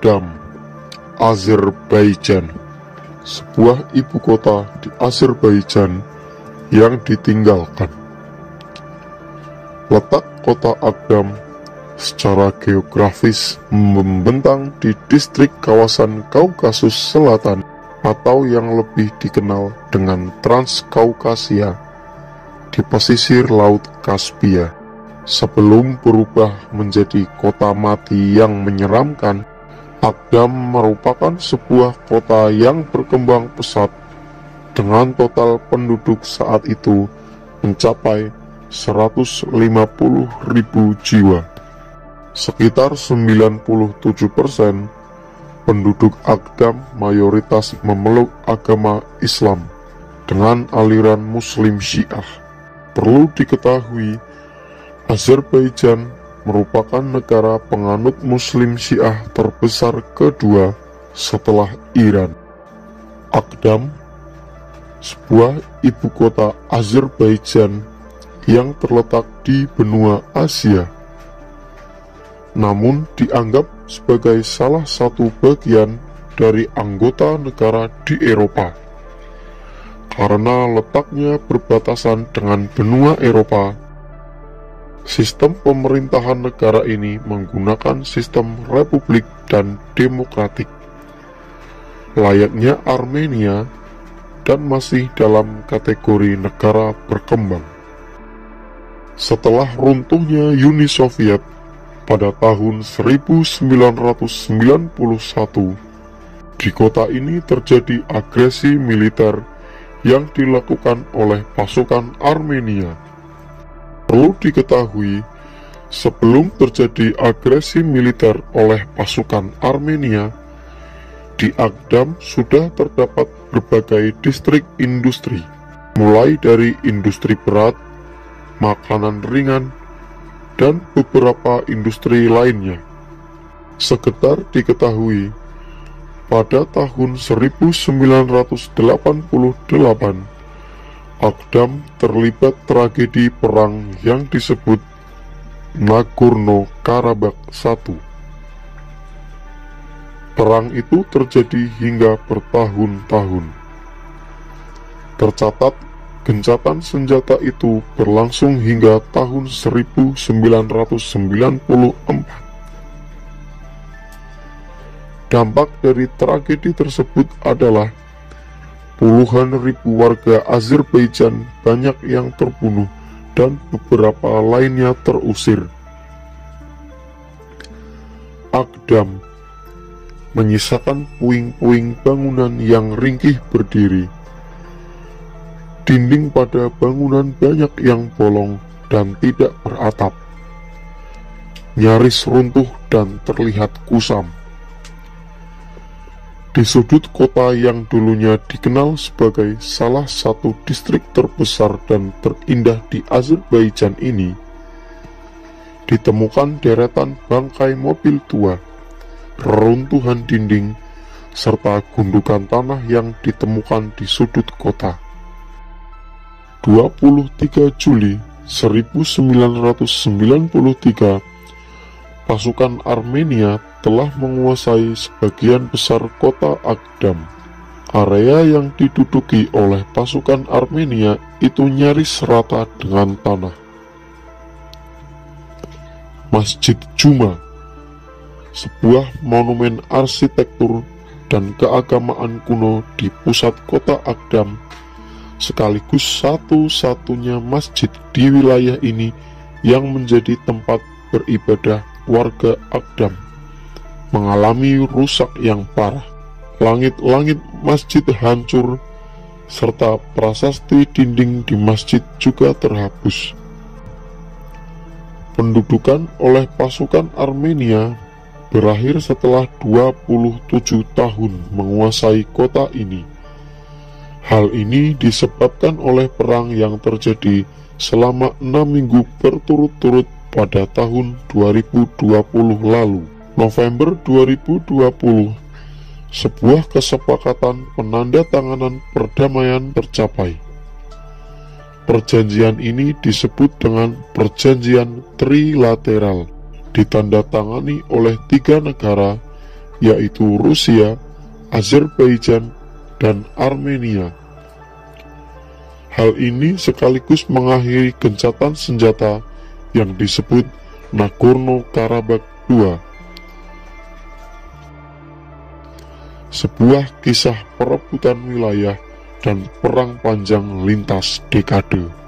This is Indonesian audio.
Agdam, Azerbaijan, sebuah ibu kota di Azerbaijan yang ditinggalkan. Letak kota Agdam secara geografis membentang di distrik kawasan Kaukasus Selatan atau yang lebih dikenal dengan Transkaukasia di pesisir Laut Kaspia. Sebelum berubah menjadi kota mati yang menyeramkan, Agdam merupakan sebuah kota yang berkembang pesat dengan total penduduk saat itu mencapai 150.000 jiwa. Sekitar 97% penduduk Agdam mayoritas memeluk agama Islam dengan aliran Muslim Syiah. Perlu diketahui, Azerbaijan merupakan negara penganut Muslim Syiah terbesar kedua setelah Iran. Agdam, sebuah ibu kota Azerbaijan yang terletak di benua Asia, namun dianggap sebagai salah satu bagian dari anggota negara di Eropa. Karena letaknya berbatasan dengan benua Eropa, sistem pemerintahan negara ini menggunakan sistem republik dan demokratik, layaknya Armenia, dan masih dalam kategori negara berkembang. Setelah runtuhnya Uni Soviet pada tahun 1991, di kota ini terjadi agresi militer yang dilakukan oleh pasukan Armenia. Perlu diketahui, sebelum terjadi agresi militer oleh pasukan Armenia, di Agdam sudah terdapat berbagai distrik industri, mulai dari industri berat, makanan ringan, dan beberapa industri lainnya. Sekedar diketahui, pada tahun 1988, Agdam terlibat tragedi perang yang disebut Nagorno-Karabakh I. Perang itu terjadi hingga bertahun-tahun. Tercatat, gencatan senjata itu berlangsung hingga tahun 1994. Dampak dari tragedi tersebut adalah puluhan ribu warga Azerbaijan banyak yang terbunuh dan beberapa lainnya terusir. Agdam menyisakan puing-puing bangunan yang ringkih berdiri. Dinding pada bangunan banyak yang bolong dan tidak beratap, nyaris runtuh dan terlihat kusam. Di sudut kota yang dulunya dikenal sebagai salah satu distrik terbesar dan terindah di Azerbaijan ini, ditemukan deretan bangkai mobil tua, reruntuhan dinding, serta gundukan tanah yang ditemukan di sudut kota. 23 Juli 1993, pasukan Armenia telah menguasai sebagian besar kota Agdam. Area yang diduduki oleh pasukan Armenia itu nyaris rata dengan tanah. Masjid Juma, sebuah monumen arsitektur dan keagamaan kuno di pusat kota Agdam, sekaligus satu-satunya masjid di wilayah ini yang menjadi tempat beribadah warga Agdam, mengalami rusak yang parah. Langit-langit masjid hancur, serta prasasti dinding di masjid juga terhapus. Pendudukan oleh pasukan Armenia berakhir setelah 27 tahun menguasai kota ini. Hal ini disebabkan oleh perang yang terjadi selama 6 minggu berturut-turut pada tahun 2020 lalu. November 2020, sebuah kesepakatan penandatanganan perdamaian tercapai. Perjanjian ini disebut dengan Perjanjian Trilateral, ditandatangani oleh 3 negara, yaitu Rusia, Azerbaijan, dan Armenia. Hal ini sekaligus mengakhiri gencatan senjata yang disebut Nagorno-Karabakh II. Sebuah kisah perebutan wilayah dan perang panjang lintas dekade.